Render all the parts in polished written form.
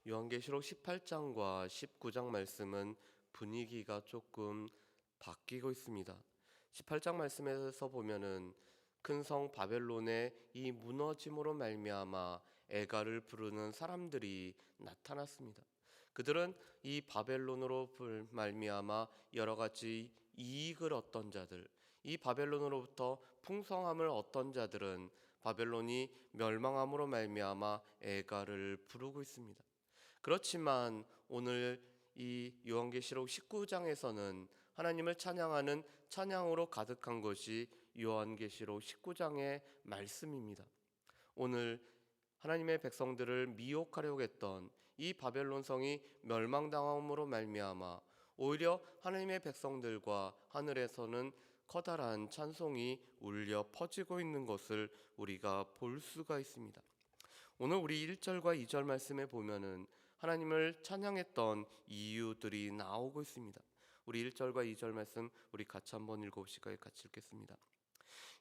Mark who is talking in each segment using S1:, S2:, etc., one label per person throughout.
S1: 요한계시록 18장과 19장 말씀은 분위기가 조금 바뀌고 있습니다. 18장 말씀에서 보면은 큰 성 바벨론의 이 무너짐으로 말미암아 애가를 부르는 사람들이 나타났습니다. 그들은 이 바벨론으로 말미암아 여러 가지 이익을 얻던 자들, 이 바벨론으로부터 풍성함을 얻던 자들은 바벨론이 멸망함으로 말미암아 애가를 부르고 있습니다. 그렇지만 오늘 이 요한계시록 19장에서는 하나님을 찬양하는 찬양으로 가득한 것이 요한계시록 19장의 말씀입니다. 오늘 하나님의 백성들을 미혹하려고 했던 이 바벨론 성이 멸망당함으로 말미암아 오히려 하나님의 백성들과 하늘에서는 커다란 찬송이 울려 퍼지고 있는 것을 우리가 볼 수가 있습니다. 오늘 우리 1절과 2절 말씀에 보면은 하나님을 찬양했던 이유들이 나오고 있습니다. 우리 1절과 2절 말씀 우리 같이 한번 읽어보실까요? 같이 읽겠습니다.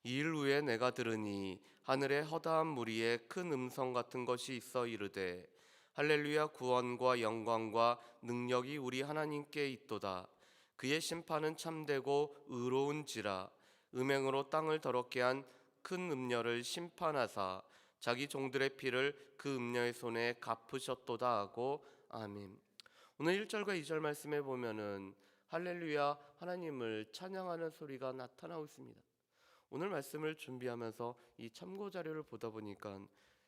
S1: 이일 후에 내가 들으니 하늘에 허다한 무리에 큰 음성 같은 것이 있어 이르되 할렐루야, 구원과 영광과 능력이 우리 하나님께 있도다. 그의 심판은 참되고 의로운지라. 음행으로 땅을 더럽게 한 큰 음녀를 심판하사 자기 종들의 피를 그 음녀의 손에 갚으셨도다 하고 아멘. 오늘 1절과 2절 말씀에 보면은 할렐루야, 하나님을 찬양하는 소리가 나타나고 있습니다. 오늘 말씀을 준비하면서 이 참고 자료를 보다 보니까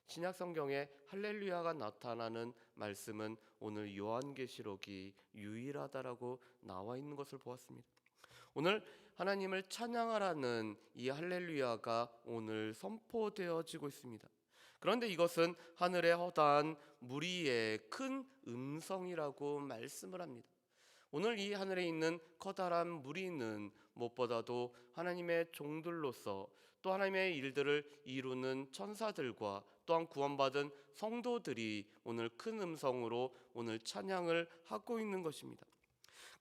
S1: 신약 성경에 할렐루야가 나타나는 말씀은 오늘 요한계시록이 유일하다라고 나와 있는 것을 보았습니다. 오늘 하나님을 찬양하라는 이 할렐루야가 오늘 선포되어지고 있습니다. 그런데 이것은 하늘의 허다한 무리의 큰 음성이라고 말씀을 합니다. 오늘 이 하늘에 있는 커다란 무리는 무엇보다도 하나님의 종들로서 또 하나님의 일들을 이루는 천사들과 또한 구원받은 성도들이 오늘 큰 음성으로 오늘 찬양을 하고 있는 것입니다.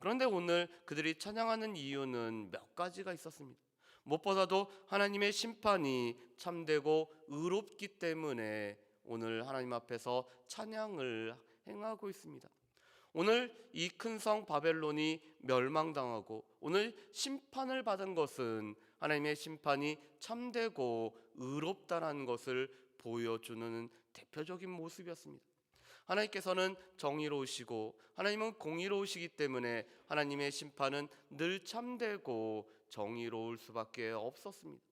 S1: 그런데 오늘 그들이 찬양하는 이유는 몇 가지가 있었습니다. 무엇보다도 하나님의 심판이 참되고 의롭기 때문에 오늘 하나님 앞에서 찬양을 행하고 있습니다. 오늘 이 큰 성 바벨론이 멸망당하고 오늘 심판을 받은 것은 하나님의 심판이 참되고 의롭다라는 것을 보여주는 대표적인 모습이었습니다. 하나님께서는 정의로우시고 하나님은 공의로우시기 때문에 하나님의 심판은 늘 참되고 정의로울 수밖에 없었습니다.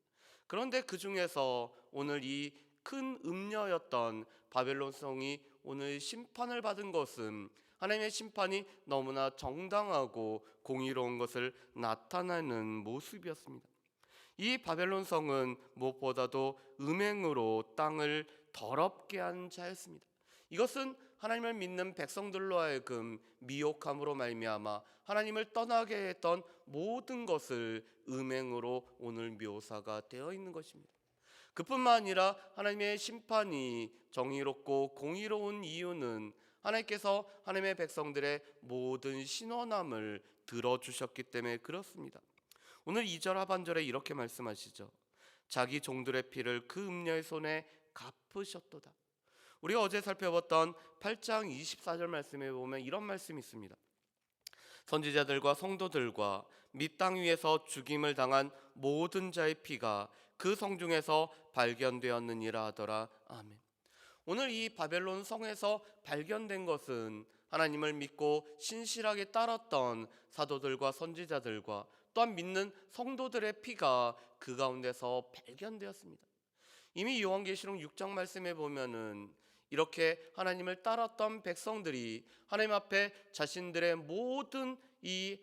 S1: 그런데 그 중에서 오늘 이 큰 음녀였던 바벨론 성이 오늘 심판을 받은 것은 하나님의 심판이 너무나 정당하고 공의로운 것을 나타내는 모습이었습니다. 이 바벨론 성은 무엇보다도 음행으로 땅을 더럽게 한 자였습니다. 이것은 하나님을 믿는 백성들로 하여금 미혹함으로 말미암아 하나님을 떠나게 했던 모든 것을 음행으로 오늘 묘사가 되어 있는 것입니다. 그뿐만 아니라 하나님의 심판이 정의롭고 공의로운 이유는 하나님께서 하나님의 백성들의 모든 신원함을 들어주셨기 때문에 그렇습니다. 오늘 2절 하반절에 이렇게 말씀하시죠. 자기 종들의 피를 그 음녀의 손에 갚으셨도다. 우리가 어제 살펴봤던 8장 24절 말씀에 보면 이런 말씀이 있습니다. 선지자들과 성도들과 및 땅 위에서 죽임을 당한 모든 자의 피가 그 성중에서 발견되었느니라 하더라. 아멘. 오늘 이 바벨론 성에서 발견된 것은 하나님을 믿고 신실하게 따랐던 사도들과 선지자들과 또한 믿는 성도들의 피가 그 가운데서 발견되었습니다. 이미 요한계시록 6장 말씀에 보면은 이렇게 하나님을 따랐던 백성들이 하나님 앞에 자신들의 모든 이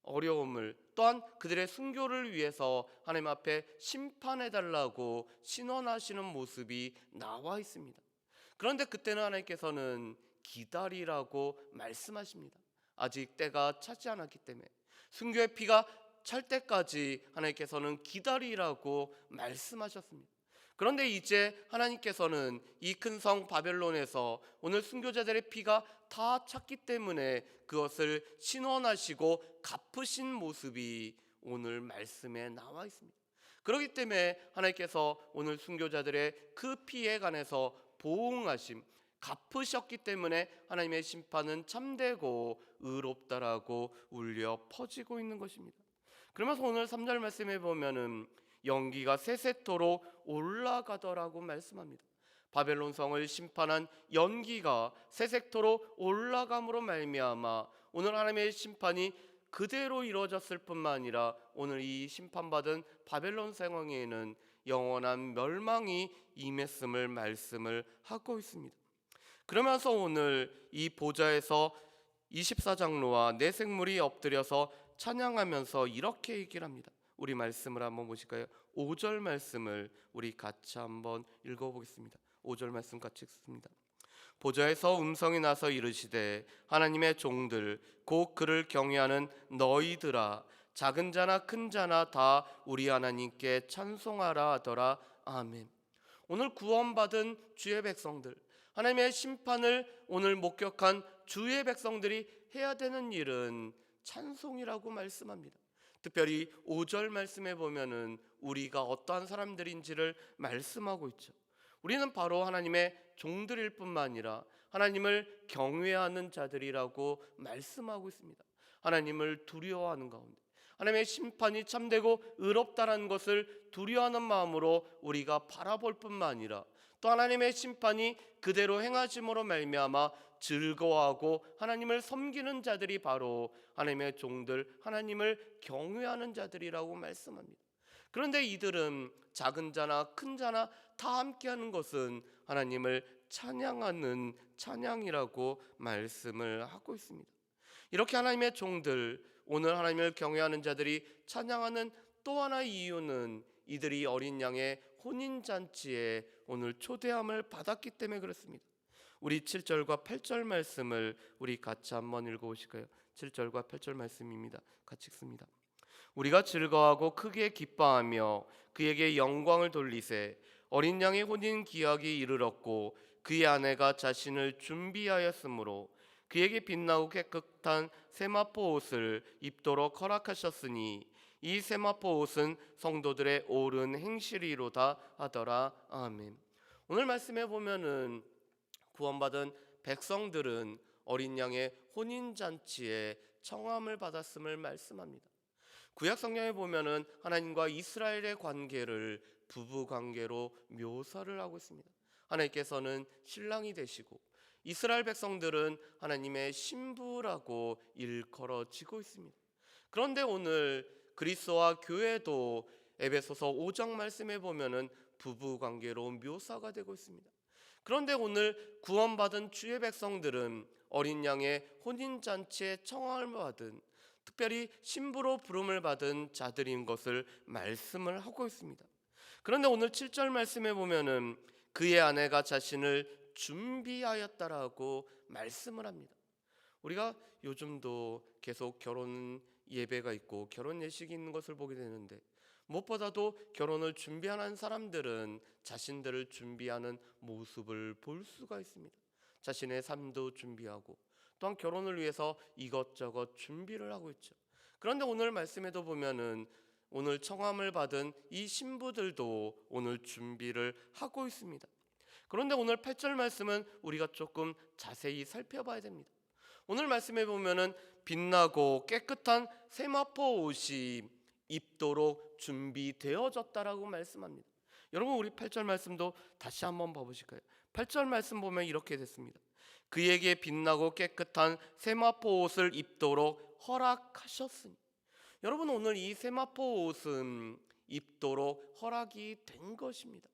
S1: 어려움을 또한 그들의 순교를 위해서 하나님 앞에 심판해 달라고 신원하시는 모습이 나와 있습니다. 그런데 그때는 하나님께서는 기다리라고 말씀하십니다. 아직 때가 차지 않았기 때문에 순교의 피가 찰 때까지 하나님께서는 기다리라고 말씀하셨습니다. 그런데 이제 하나님께서는 이 큰 성 바벨론에서 오늘 순교자들의 피가 다 찼기 때문에 그것을 신원하시고 갚으신 모습이 오늘 말씀에 나와 있습니다. 그렇기 때문에 하나님께서 오늘 순교자들의 그 피에 관해서 보응하심, 갚으셨기 때문에 하나님의 심판은 참되고 의롭다라고 울려 퍼지고 있는 것입니다. 그러면서 오늘 3절 말씀에 보면은 연기가 세세토로 올라가더라고 말씀합니다. 바벨론 성을 심판한 연기가 세세토로 올라감으로 말미암아 오늘 하나님의 심판이 그대로 이루어졌을 뿐만 아니라 오늘 이 심판받은 바벨론 상황에는 영원한 멸망이 임했음을 말씀을 하고 있습니다. 그러면서 오늘 이 보좌에서 24장로와 네 생물이 엎드려서 찬양하면서 이렇게 얘기를 합니다. 우리 말씀을 한번 보실까요? 5절 말씀을 우리 같이 한번 읽어보겠습니다. 5절 말씀 같이 읽습니다. 보좌에서 음성이 나서 이르시되 하나님의 종들 곧 그를 경외하는 너희들아 작은 자나 큰 자나 다 우리 하나님께 찬송하라 하더라. 아멘. 오늘 구원받은 주의 백성들, 하나님의 심판을 오늘 목격한 주의 백성들이 해야 되는 일은 찬송이라고 말씀합니다. 특별히 5절 말씀에 보면은 우리가 어떠한 사람들인지를 말씀하고 있죠. 우리는 바로 하나님의 종들일 뿐만 아니라 하나님을 경외하는 자들이라고 말씀하고 있습니다. 하나님을 두려워하는 가운데 하나님의 심판이 참되고 의롭다라는 것을 두려워하는 마음으로 우리가 바라볼 뿐만 아니라 또 하나님의 심판이 그대로 행하심으로 말미암아 즐거워하고 하나님을 섬기는 자들이 바로 하나님의 종들, 하나님을 경외하는 자들이라고 말씀합니다. 그런데 이들은 작은 자나 큰 자나 다 함께하는 것은 하나님을 찬양하는 찬양이라고 말씀을 하고 있습니다. 이렇게 하나님의 종들, 오늘 하나님을 경외하는 자들이 찬양하는 또 하나의 이유는 이들이 어린 양의 혼인잔치에 오늘 초대함을 받았기 때문에 그렇습니다. 우리 7절과 8절 말씀을 우리 같이 한번 읽어보실까요? 7절과 8절 말씀입니다. 같이 읽습니다. 우리가 즐거워하고 크게 기뻐하며 그에게 영광을 돌리세 어린 양의 혼인 기약이 이르렀고 그의 아내가 자신을 준비하였으므로 그에게 빛나고 깨끗한 세마포 옷을 입도록 허락하셨으니 이 세마포 옷은 성도들의 옳은 행실이로다 하더라. 아멘. 오늘 말씀에 보면은 구원받은 백성들은 어린 양의 혼인잔치에 청함을 받았음을 말씀합니다. 구약 성경에 보면은 하나님과 이스라엘의 관계를 부부 관계로 묘사를 하고 있습니다. 하나님께서는 신랑이 되시고 이스라엘 백성들은 하나님의 신부라고 일컬어지고 있습니다. 그런데 오늘 그리스도와 교회도 에베소서 5장 말씀에 보면은 부부 관계로 묘사가 되고 있습니다. 그런데 오늘 구원받은 주의 백성들은 어린 양의 혼인잔치에 청함을 받은 특별히 신부로 부름을 받은 자들인 것을 말씀을 하고 있습니다. 그런데 오늘 7절 말씀에 보면은 그의 아내가 자신을 준비하였다라고 말씀을 합니다. 우리가 요즘도 계속 결혼 예배가 있고 결혼 예식이 있는 것을 보게 되는데 무엇보다도 결혼을 준비하는 사람들은 자신들을 준비하는 모습을 볼 수가 있습니다. 자신의 삶도 준비하고 또한 결혼을 위해서 이것저것 준비를 하고 있죠. 그런데 오늘 말씀에도 보면은 오늘 청함을 받은 이 신부들도 오늘 준비를 하고 있습니다. 그런데 오늘 8절 말씀은 우리가 조금 자세히 살펴봐야 됩니다. 오늘 말씀에 보면은 빛나고 깨끗한 세마포 옷이 입도록 준비되어졌다라고 말씀합니다. 여러분 우리 8절 말씀도 다시 한번 봐보실까요? 8절 말씀 보면 이렇게 됐습니다. 그에게 빛나고 깨끗한 세마포 옷을 입도록 허락하셨으니. 여러분 오늘 이 세마포 옷은 입도록 허락이 된 것입니다.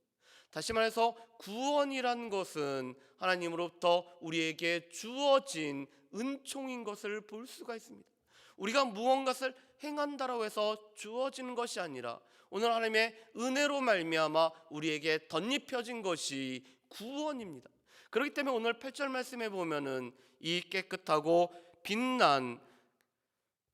S1: 다시 말해서 구원이란 것은 하나님으로부터 우리에게 주어진 은총인 것을 볼 수가 있습니다. 우리가 무언가를 행한다라고 해서 주어지는 것이 아니라 오늘 하나님의 은혜로 말미암아 우리에게 덧입혀진 것이 구원입니다. 그렇기 때문에 오늘 8절 말씀에 보면은 이 깨끗하고 빛난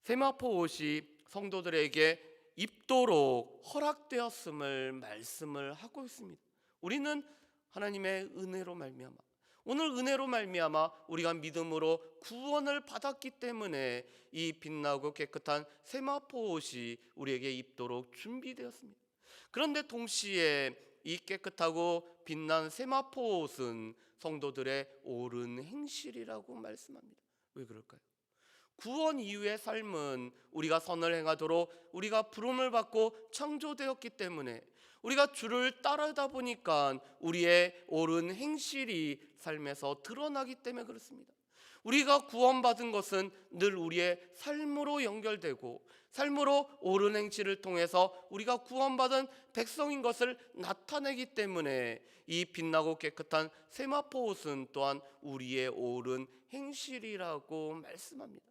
S1: 세마포 옷이 성도들에게 입도록 허락되었음을 말씀을 하고 있습니다. 우리는 하나님의 은혜로 말미암아 오늘 은혜로 말미암아 우리가 믿음으로 구원을 받았기 때문에 이 빛나고 깨끗한 세마포 옷이 우리에게 입도록 준비되었습니다. 그런데 동시에 이 깨끗하고 빛난 세마포 옷은 성도들의 옳은 행실이라고 말씀합니다. 왜 그럴까요? 구원 이후의 삶은 우리가 선을 행하도록 우리가 부름을 받고 창조되었기 때문에, 우리가 주를 따르다 보니까 우리의 옳은 행실이 삶에서 드러나기 때문에 그렇습니다. 우리가 구원받은 것은 늘 우리의 삶으로 연결되고, 삶으로 옳은 행실을 통해서 우리가 구원받은 백성인 것을 나타내기 때문에 이 빛나고 깨끗한 세마포 옷은 또한 우리의 옳은 행실이라고 말씀합니다.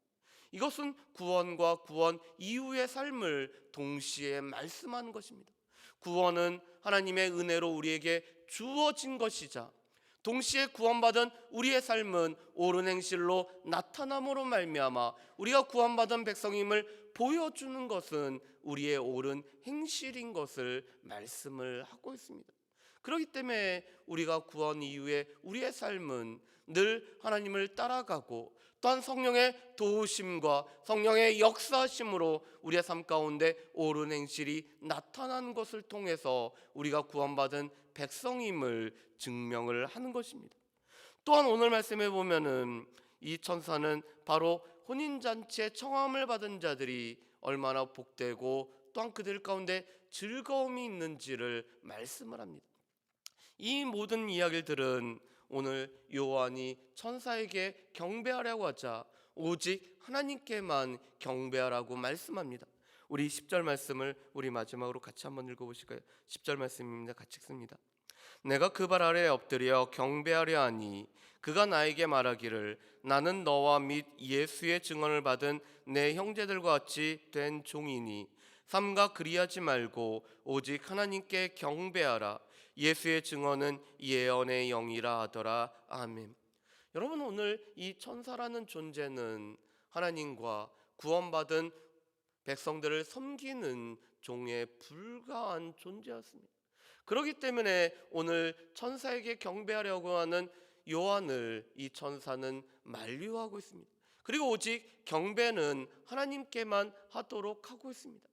S1: 이것은 구원과 구원 이후의 삶을 동시에 말씀하는 것입니다. 구원은 하나님의 은혜로 우리에게 주어진 것이자, 동시에 구원받은 우리의 삶은 옳은 행실로 나타남으로 말미암아 우리가 구원받은 백성임을 보여주는 것은 우리의 옳은 행실인 것을 말씀을 하고 있습니다. 그렇기 때문에 우리가 구원 이후에 우리의 삶은 늘 하나님을 따라가고, 또한 성령의 도우심과 성령의 역사하심으로 우리의 삶 가운데 옳은 행실이 나타나는 것을 통해서 우리가 구원받은 백성임을 증명을 하는 것입니다. 또한 오늘 말씀에 보면은 이 천사는 바로 혼인잔치에 청함을 받은 자들이 얼마나 복되고 또한 그들 가운데 즐거움이 있는지를 말씀을 합니다. 이 모든 이야기들은 오늘 요한이 천사에게 경배하라고 하자 오직 하나님께만 경배하라고 말씀합니다. 우리 10절 말씀을 우리 마지막으로 같이 한번 읽어보실까요? 10절 말씀입니다. 같이 읽습니다. 내가 그 발 아래에 엎드려 경배하려 하니 그가 나에게 말하기를 나는 너와 및 예수의 증언을 받은 내 형제들과 같이 된 종이니 삼가 그리하지 말고 오직 하나님께 경배하라. 예수의 증언은 예언의 영이라 하더라. 아멘. 여러분, 오늘 이 천사라는 존재는 하나님과 구원받은 백성들을 섬기는 종에 불과한 존재였습니다. 그렇기 때문에 오늘 천사에게 경배하려고 하는 요한을 이 천사는 만류하고 있습니다. 그리고 오직 경배는 하나님께만 하도록 하고 있습니다.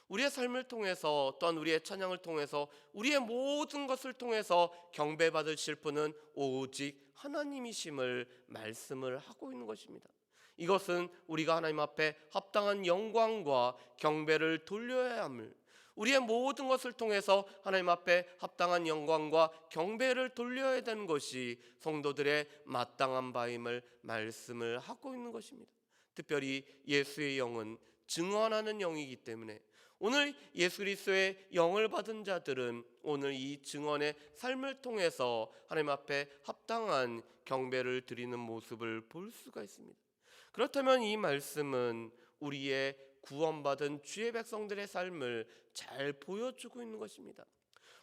S1: 우리의 삶을 통해서 또한 우리의 찬양을 통해서 우리의 모든 것을 통해서 경배받으실 분은 오직 하나님이심을 말씀을 하고 있는 것입니다. 이것은 우리가 하나님 앞에 합당한 영광과 경배를 돌려야 함을, 우리의 모든 것을 통해서 하나님 앞에 합당한 영광과 경배를 돌려야 되는 것이 성도들의 마땅한 바임을 말씀을 하고 있는 것입니다. 특별히 예수의 영은 증언하는 영이기 때문에 오늘 예수 그리스도의 영을 받은 자들은 오늘 이 증언의 삶을 통해서 하나님 앞에 합당한 경배를 드리는 모습을 볼 수가 있습니다. 그렇다면 이 말씀은 우리의 구원받은 주의 백성들의 삶을 잘 보여주고 있는 것입니다.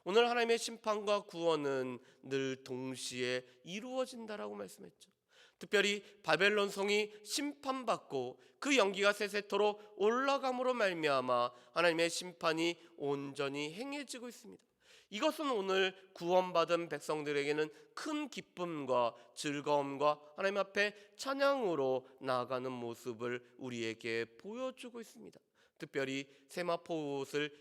S1: 오늘 하나님의 심판과 구원은 늘 동시에 이루어진다라고 말씀했죠. 특별히 바벨론 성이 심판받고 그 연기가 세세토록 올라감으로 말미암아 하나님의 심판이 온전히 행해지고 있습니다. 이것은 오늘 구원받은 백성들에게는 큰 기쁨과 즐거움과 하나님 앞에 찬양으로 나아가는 모습을 우리에게 보여주고 있습니다. 특별히 세마포 옷을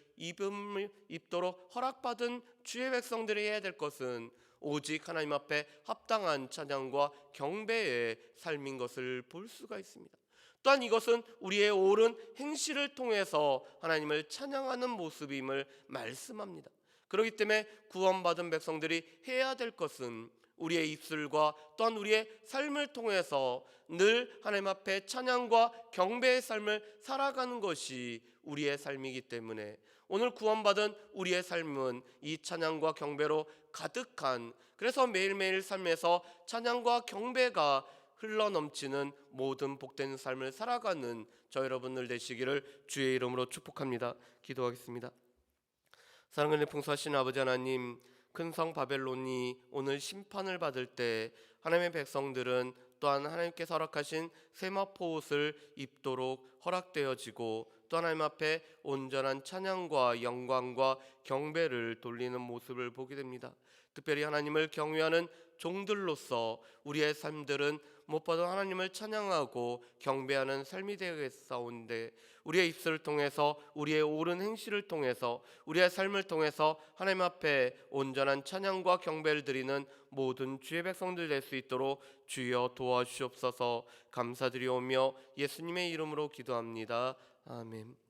S1: 입도록 허락받은 주의 백성들이 해야 될 것은 오직 하나님 앞에 합당한 찬양과 경배의 삶인 것을 볼 수가 있습니다. 또한 이것은 우리의 옳은 행실을 통해서 하나님을 찬양하는 모습임을 말씀합니다. 그렇기 때문에 구원받은 백성들이 해야 될 것은 우리의 입술과 또한 우리의 삶을 통해서 늘 하나님 앞에 찬양과 경배의 삶을 살아가는 것이 우리의 삶이기 때문에 오늘 구원받은 우리의 삶은 이 찬양과 경배로 가득한, 그래서 매일매일 삶에서 찬양과 경배가 흘러넘치는 모든 복된 삶을 살아가는 저 여러분들 되시기를 주의 이름으로 축복합니다. 기도하겠습니다. 사랑하는 풍성하신 아버지 하나님, 큰 성 바벨론이 오늘 심판을 받을 때 하나님의 백성들은 또한 하나님께서 허락하신 세마포 옷을 입도록 허락되어지고 또 하나님 앞에 온전한 찬양과 영광과 경배를 돌리는 모습을 보게 됩니다. 특별히 하나님을 경외하는 종들로서 우리의 삶들은 무엇보다 하나님을 찬양하고 경배하는 삶이 되겠사온데, 우리의 입술을 통해서, 우리의 옳은 행실을 통해서, 우리의 삶을 통해서 하나님 앞에 온전한 찬양과 경배를 드리는 모든 주의 백성들 될 수 있도록 주여 도와주시옵소서. 감사드리오며 예수님의 이름으로 기도합니다. 아멘.